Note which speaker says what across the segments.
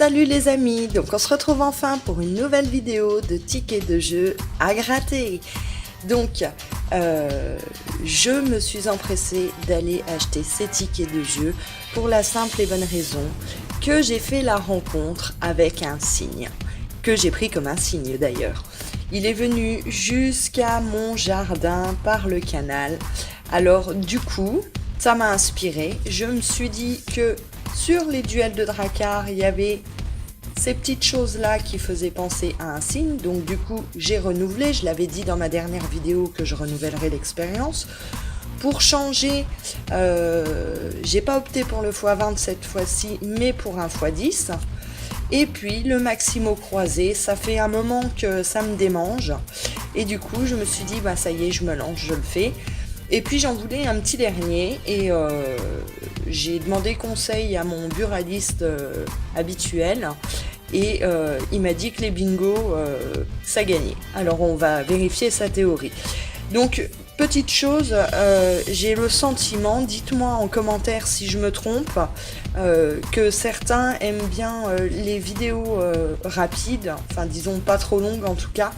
Speaker 1: Salut les amis, donc on se retrouve enfin pour une nouvelle vidéo de tickets de jeu à gratter. Donc je me suis empressée d'aller acheter ces tickets de jeu pour la simple et bonne raison que j'ai fait la rencontre avec un cygne, que j'ai pris comme un cygne d'ailleurs. Il est venu jusqu'à mon jardin par le canal, alors du coup ça m'a inspiré. Je me suis dit que sur les duels de Drakkar, il y avait ces petites choses-là qui faisaient penser à un cygne. Donc du coup, j'ai renouvelé. Je l'avais dit dans ma dernière vidéo que je renouvellerai l'expérience. Pour changer, j'ai pas opté pour le x20 cette fois-ci, mais pour un x10. Et puis le Maximo croisé, ça fait un moment que ça me démange. Et du coup, je me suis dit, bah ça y est, je me lance, je le fais. Et puis j'en voulais un petit dernier et j'ai demandé conseil à mon buraliste habituel et il m'a dit que les bingos ça gagnait. Alors on va vérifier sa théorie. Donc petite chose, j'ai le sentiment, dites-moi en commentaire si je me trompe, que certains aiment bien les vidéos rapides, enfin disons pas trop longues en tout cas.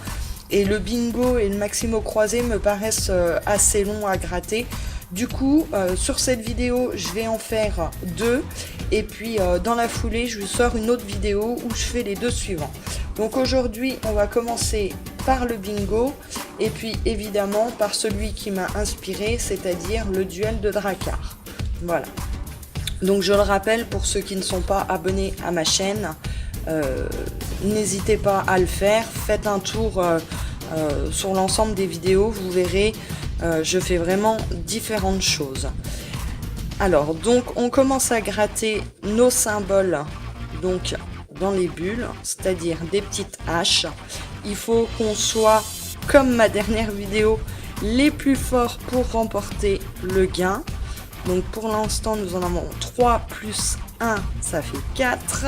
Speaker 1: Et le bingo et le Maximo croisé me paraissent assez longs à gratter. Du coup, sur cette vidéo, je vais en faire deux. Et puis, dans la foulée, je vous sors une autre vidéo où je fais les deux suivants. Donc aujourd'hui, on va commencer par le bingo. Et puis, évidemment, par celui qui m'a inspiré, c'est-à-dire le duel de Drakkar. Voilà. Donc, je le rappelle, pour ceux qui ne sont pas abonnés à ma chaîne, n'hésitez pas à le faire. Faites un tour sur l'ensemble des vidéos, vous verrez, je fais vraiment différentes choses. Alors donc on commence à gratter nos symboles donc dans les bulles, c'est-à-dire des petites haches. Il faut qu'on soit, comme ma dernière vidéo, les plus forts pour remporter le gain. Donc pour l'instant nous en avons 3 plus 1, ça fait 4.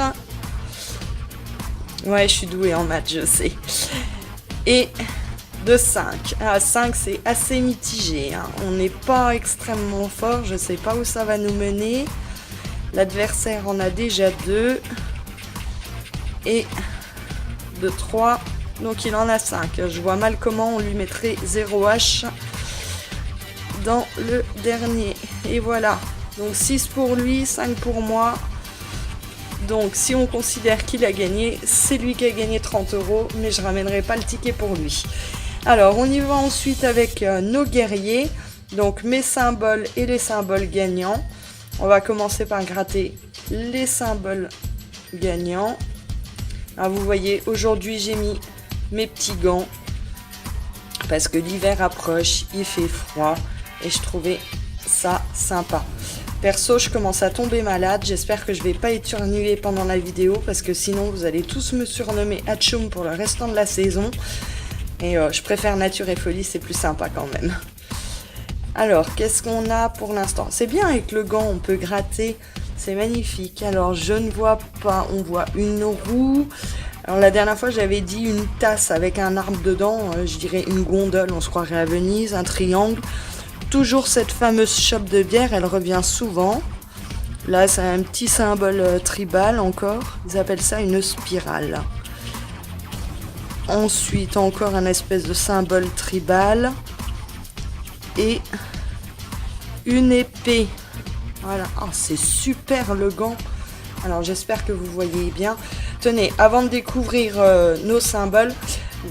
Speaker 1: Ouais, je suis douée en maths, je sais. Et de 5. À 5, c'est assez mitigé. Hein. On n'est pas extrêmement fort. Je ne sais pas où ça va nous mener. L'adversaire en a déjà 2. Et de 3. Donc il en a 5. Je vois mal comment on lui mettrait 0 H dans le dernier. Et voilà. Donc 6 pour lui, 5 pour moi. Donc si on considère qu'il a gagné, c'est lui qui a gagné 30 €, mais je ramènerai pas le ticket pour lui. Alors on y va ensuite avec nos guerriers, donc mes symboles et les symboles gagnants. On va commencer par gratter les symboles gagnants. Alors vous voyez, aujourd'hui j'ai mis mes petits gants, parce que l'hiver approche, il fait froid, et je trouvais ça sympa. Perso, je commence à tomber malade, j'espère que je vais pas éternuer pendant la vidéo parce que sinon vous allez tous me surnommer Hatchoum pour le restant de la saison. Et je préfère nature et folie, c'est plus sympa quand même. Alors, qu'est-ce qu'on a pour l'instant? C'est bien avec le gant, on peut gratter, c'est magnifique. Alors, je ne vois pas, on voit une roue. Alors, la dernière fois, j'avais dit une tasse avec un arbre dedans, je dirais une gondole, on se croirait à Venise, un triangle. Toujours cette fameuse chope de bière, elle revient souvent. Là, c'est un petit symbole tribal encore. Ils appellent ça une spirale. Ensuite, encore un espèce de symbole tribal. Et une épée. Voilà. Oh, c'est super le gant. Alors, j'espère que vous voyez bien. Tenez, avant de découvrir nos symboles,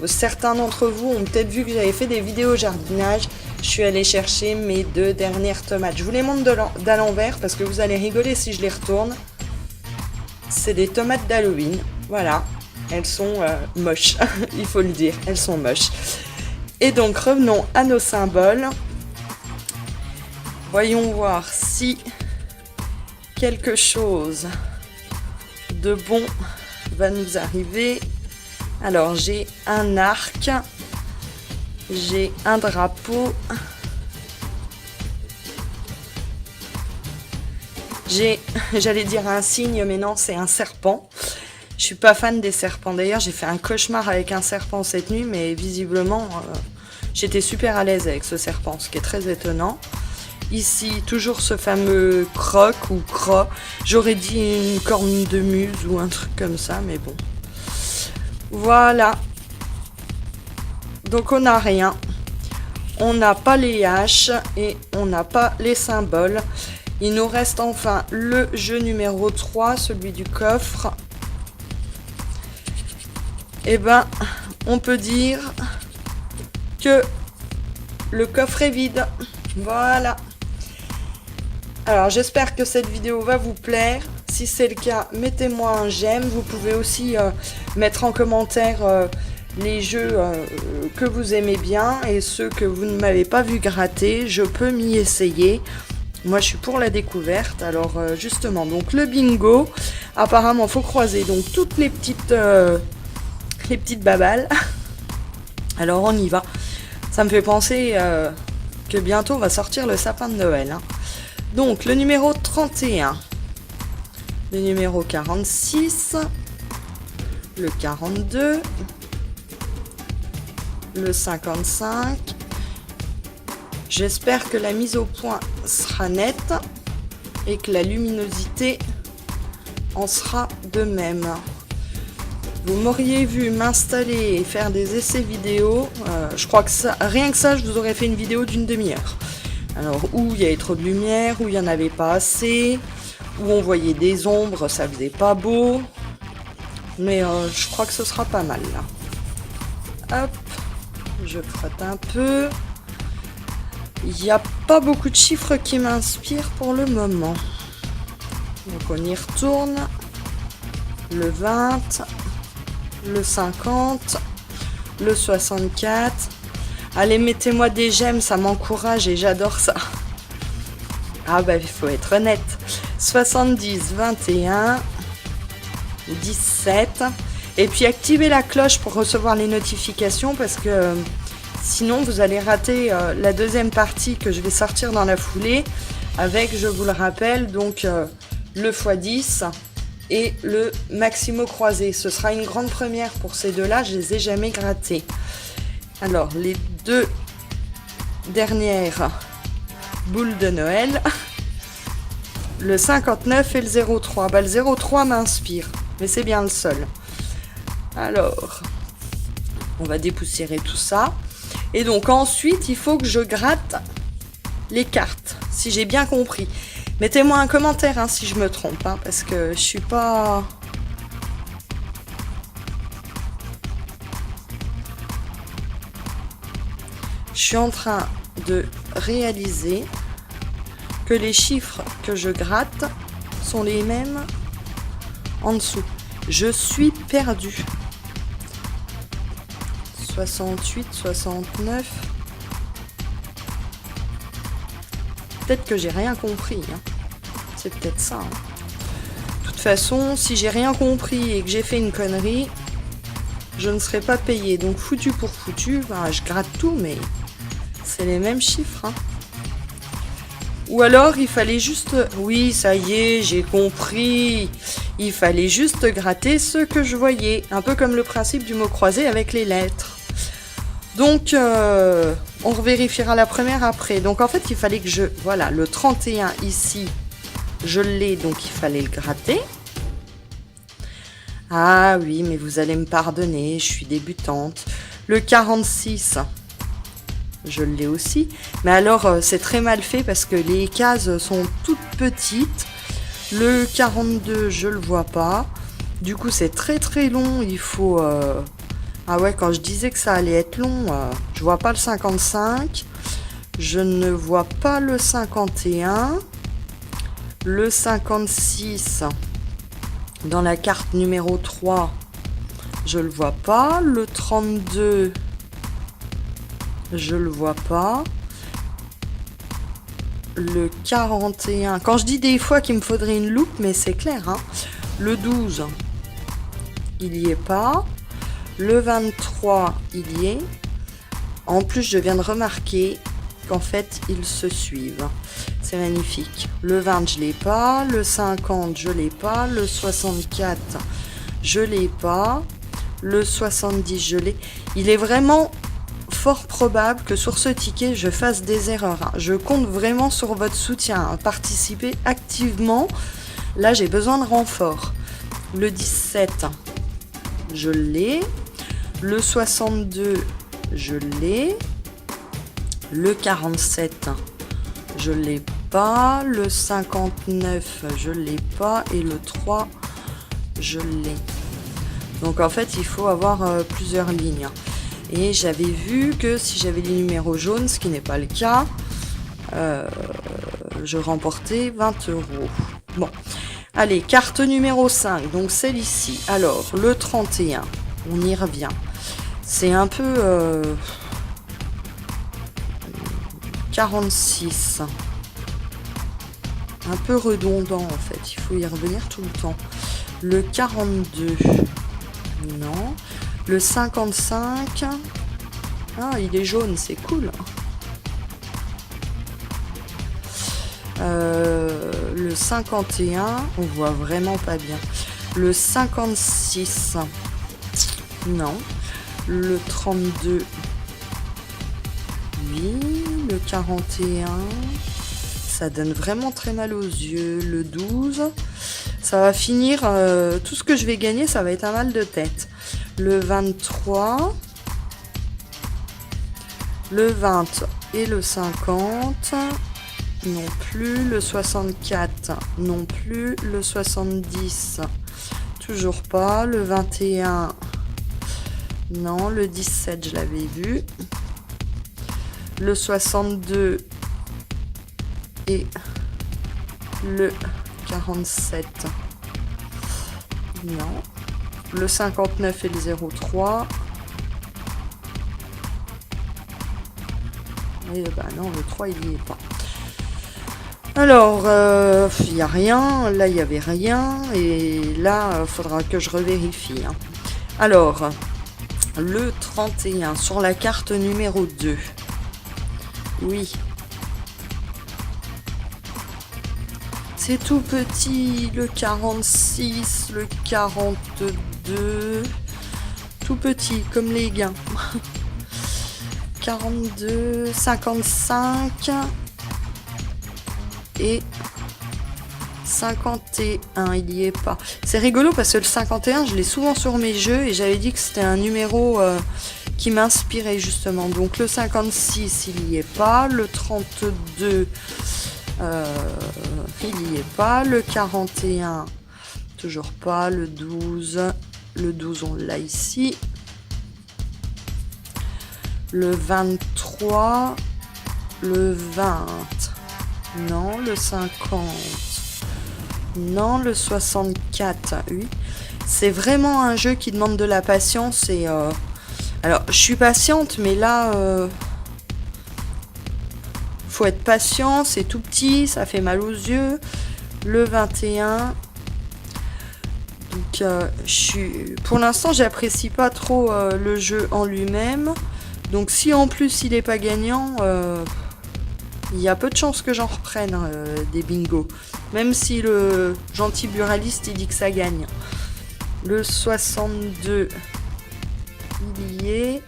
Speaker 1: certains d'entre vous ont peut-être vu que j'avais fait des vidéos jardinage. Je suis allée chercher mes 2 dernières tomates. Je vous les montre d'à l'envers parce que vous allez rigoler si je les retourne. C'est des tomates d'Halloween. Voilà. Elles sont moches. Il faut le dire. Elles sont moches. Et donc, revenons à nos symboles. Voyons voir si quelque chose de bon va nous arriver. Alors, j'ai un arc. J'ai un drapeau. J'allais dire un cygne, mais non, c'est un serpent. Je suis pas fan des serpents. D'ailleurs, j'ai fait un cauchemar avec un serpent cette nuit, mais visiblement, j'étais super à l'aise avec ce serpent, ce qui est très étonnant. Ici, toujours ce fameux croc ou croc. J'aurais dit une corne de muse ou un truc comme ça, mais bon. Voilà. Donc on n'a rien. On n'a pas les haches et on n'a pas les symboles. Il nous reste enfin le jeu numéro 3, celui du coffre. Eh ben, on peut dire que le coffre est vide. Voilà. Alors, j'espère que cette vidéo va vous plaire. Si c'est le cas, mettez-moi un j'aime. Vous pouvez aussi mettre en commentaire les jeux que vous aimez bien et ceux que vous ne m'avez pas vu gratter. Je peux m'y essayer. Moi, je suis pour la découverte. Alors, justement, donc le bingo. Apparemment, faut croiser donc toutes les petites babales. Alors, on y va. Ça me fait penser que bientôt, on va sortir le sapin de Noël. Hein. Donc, le numéro 31. Le numéro 46. Le 42. Le 55. J'espère que la mise au point sera nette et que la luminosité en sera de même. Vous m'auriez vu m'installer et faire des essais vidéo. Je crois que ça, rien que ça, je vous aurais fait une vidéo d'une demi-heure. Alors, où il y avait trop de lumière, où il n'y en avait pas assez, où on voyait des ombres, ça faisait pas beau. Mais je crois que ce sera pas mal là. Hop, je frotte un peu. Il n'y a pas beaucoup de chiffres qui m'inspirent pour le moment. Donc on y retourne. Le 20, le 50, le 64. Allez, mettez-moi des j'aime, ça m'encourage et j'adore ça. Ah bah il faut être honnête. 70, 21, 17. Et puis activez la cloche pour recevoir les notifications parce que sinon vous allez rater la deuxième partie que je vais sortir dans la foulée avec, je vous le rappelle, donc le x10 et le maximo croisé. Ce sera une grande première pour ces deux-là, je les ai jamais grattés. Alors, les deux dernières boules de Noël, le 59 et le 03. Bah, le 03 m'inspire, mais c'est bien le seul. Alors, on va dépoussiérer tout ça. Et donc ensuite, il faut que je gratte les cartes, si j'ai bien compris. Mettez-moi un commentaire hein, si je me trompe, hein, parce que je suis pas... Je suis en train de réaliser que les chiffres que je gratte sont les mêmes en dessous. Je suis perdue. 68, 69. Peut-être que j'ai rien compris. Hein. C'est peut-être ça. Hein. De toute façon, si j'ai rien compris et que j'ai fait une connerie, je ne serai pas payée. Donc foutu pour foutu, ben, je gratte tout, mais c'est les mêmes chiffres. Hein. Ou alors, il fallait juste... Oui, ça y est, j'ai compris. Il fallait juste gratter ce que je voyais. Un peu comme le principe du mot croisé avec les lettres. Donc, on revérifiera la première après. Donc, en fait, il fallait que je... Voilà, le 31 ici, je l'ai, donc il fallait le gratter. Ah oui, mais vous allez me pardonner, je suis débutante. Le 46, je l'ai aussi. Mais alors, c'est très mal fait parce que les cases sont toutes petites. Le 42, je le vois pas. Du coup, c'est très très long. Il faut... Ah ouais, quand je disais que ça allait être long, je vois pas le 55. Je ne vois pas le 51. Le 56, dans la carte numéro 3, je le vois pas. Le 32, je le vois pas. Le 41, quand je dis des fois qu'il me faudrait une loupe, mais c'est clair, hein. Le 12, il y est pas. Le 23, il y est. En plus, je viens de remarquer qu'en fait, ils se suivent. C'est magnifique. Le 20, je l'ai pas. Le 50, je l'ai pas. Le 64, je l'ai pas. Le 70, je l'ai. Il est vraiment fort probable que sur ce ticket, je fasse des erreurs. Hein. Je compte vraiment sur votre soutien. Hein. Participez activement. Là, j'ai besoin de renfort. Le 17, je l'ai. Le 62, je l'ai. Le 47, je l'ai pas. Le 59, je l'ai pas. Et le 3, je l'ai. Donc en fait, il faut avoir plusieurs lignes. Et j'avais vu que si j'avais les numéros jaunes, ce qui n'est pas le cas, je remportais 20 €. Bon, allez, carte numéro 5, donc celle ici. Alors, le 31, on y revient. C'est un peu 46. Un peu redondant en fait, il faut y revenir tout le temps. Le 42, non. Le 55, ah il est jaune, c'est cool. Le 51, on voit vraiment pas bien. Le 56, non. Le 32, oui. Le 41, ça donne vraiment très mal aux yeux. Le 12, ça va finir, tout ce que je vais gagner, ça va être un mal de tête. Le 23, le 20 et le 50, non plus. Le 64, non plus. Le 70, toujours pas. Le 21, non. Le 17, je l'avais vu. Le 62 et le 47, non. Le 59 et le 03. Et bah non, le 3 il n'y est pas. Alors, il n'y a rien. Là, il n'y avait rien. Et là, il faudra que je revérifie. Hein. Alors, le 31 sur la carte numéro 2. Oui. C'est tout petit, le 46, le 42, tout petit, comme les gains. 42, 55 et 51, il n'y est pas. C'est rigolo parce que le 51, je l'ai souvent sur mes jeux et j'avais dit que c'était un numéro qui m'inspirait justement. Donc le 56, il n'y est pas. Le 32, il n'y est pas. Le 41, toujours pas. Le 12, on l'a ici. Le 23, le 20, non. Le 50, non. Le 64, oui. C'est vraiment un jeu qui demande de la patience et alors je suis patiente, mais là faut être patient, c'est tout petit, ça fait mal aux yeux. Le 21, donc pour l'instant j'apprécie pas trop le jeu en lui-même, donc si en plus il est pas gagnant, il y a peu de chances que j'en reprenne des bingos, même si le gentil buraliste il dit que ça gagne. Le 62, il y est.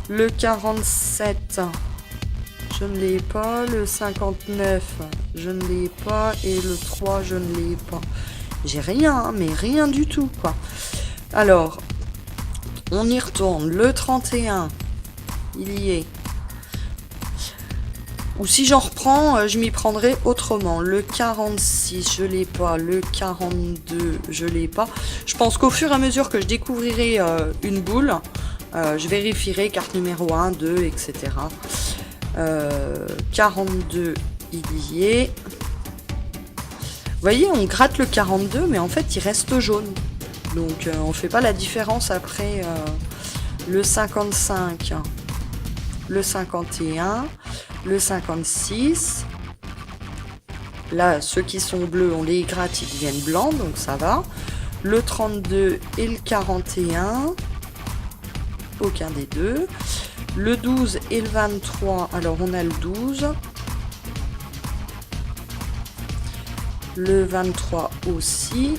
Speaker 1: Le 47, je ne l'ai pas. Le 59, je ne l'ai pas. Et le 3, je ne l'ai pas. J'ai rien, hein, mais rien du tout, quoi. Alors, on y retourne. Le 31, il y est. Ou si j'en reprends, je m'y prendrai autrement. Le 46, je l'ai pas. Le 42, je l'ai pas. Je pense qu'au fur et à mesure que je découvrirai une boule, je vérifierai carte numéro 1, 2, etc. 42, il y est. Vous voyez, on gratte le 42, mais en fait, il reste jaune. Donc, on fait pas la différence après le 55, le 51... Le 56, là, ceux qui sont bleus, on les gratte, ils deviennent blancs, donc ça va. Le 32 et le 41, aucun des deux. Le 12 et le 23, alors on a le 12. Le 23 aussi.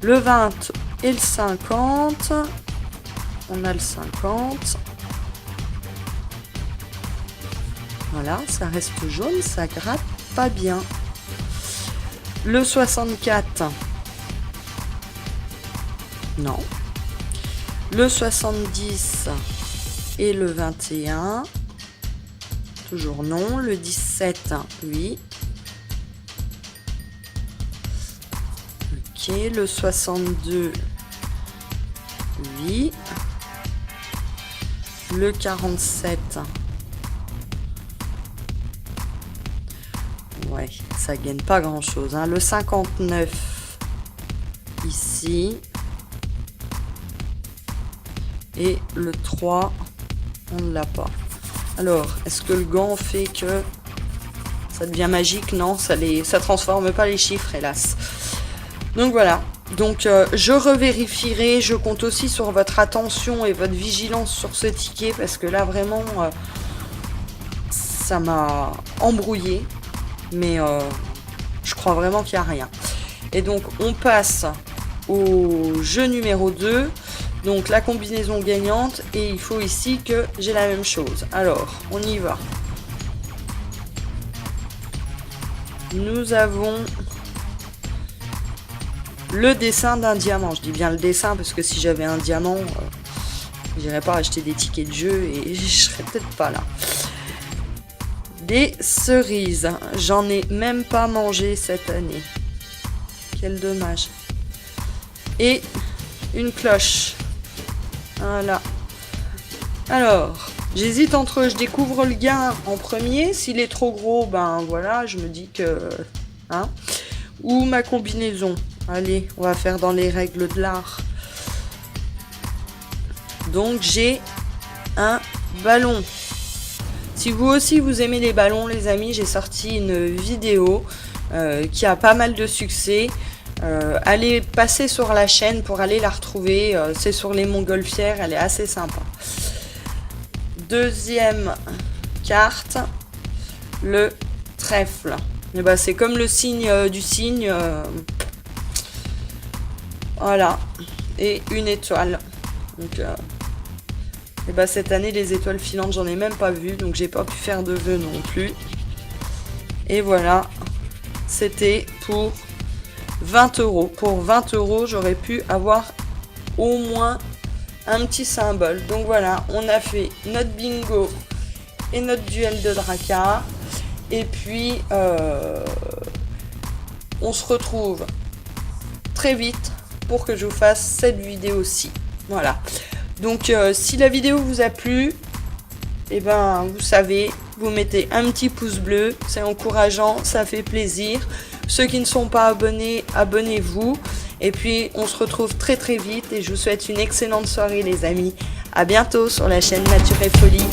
Speaker 1: Le 20, Et le 50. On a le 50. Voilà, ça reste jaune, ça gratte pas bien. Le 64. Non. Le 70 et le 21. Toujours non. Le 17, oui. Ok, le 62, oui. Le 47. Ouais, ça gagne pas grand chose. Hein. Le 59, ici. Et le 3, on ne l'a pas. Alors, est-ce que le gant fait que ça devient magique? Non, ça transforme pas les chiffres, hélas. Donc voilà. Donc je revérifierai. Je compte aussi sur votre attention et votre vigilance sur ce ticket parce que là vraiment, ça m'a embrouillé. Mais je crois vraiment qu'il n'y a rien. Et donc on passe au jeu numéro 2. Donc la combinaison gagnante. Et il faut ici que j'ai la même chose. Alors, on y va. Nous avons le dessin d'un diamant. Je dis bien le dessin parce que si j'avais un diamant, j'irais pas acheter des tickets de jeu et je serais peut-être pas là. Des cerises. J'en ai même pas mangé cette année. Quel dommage. Et une cloche. Voilà. Alors, j'hésite entre je découvre le gain en premier. S'il est trop gros, ben voilà, je me dis que... Hein, ou ma combinaison. Allez, on va faire dans les règles de l'art. Donc, j'ai un ballon. Si vous aussi vous aimez les ballons, les amis, j'ai sorti une vidéo qui a pas mal de succès. Allez passer sur la chaîne pour aller la retrouver. C'est sur les montgolfières, elle est assez sympa. Deuxième carte, le trèfle. Et ben, c'est comme le signe du cygne. Voilà. Et une étoile. Donc, et ben, cette année, les étoiles filantes, j'en ai même pas vu. Donc, j'ai pas pu faire de vœux non plus. Et voilà. C'était pour 20 €. Pour 20 €, j'aurais pu avoir au moins un petit symbole. Donc voilà, on a fait notre bingo et notre duel de Draka. Et puis, on se retrouve très vite pour que je vous fasse cette vidéo-ci. Voilà. Donc, si la vidéo vous a plu, et ben, vous savez, vous mettez un petit pouce bleu. C'est encourageant, ça fait plaisir. Ceux qui ne sont pas abonnés, abonnez-vous. Et puis, on se retrouve très très vite. Et je vous souhaite une excellente soirée, les amis. À bientôt sur la chaîne Nature et Folie.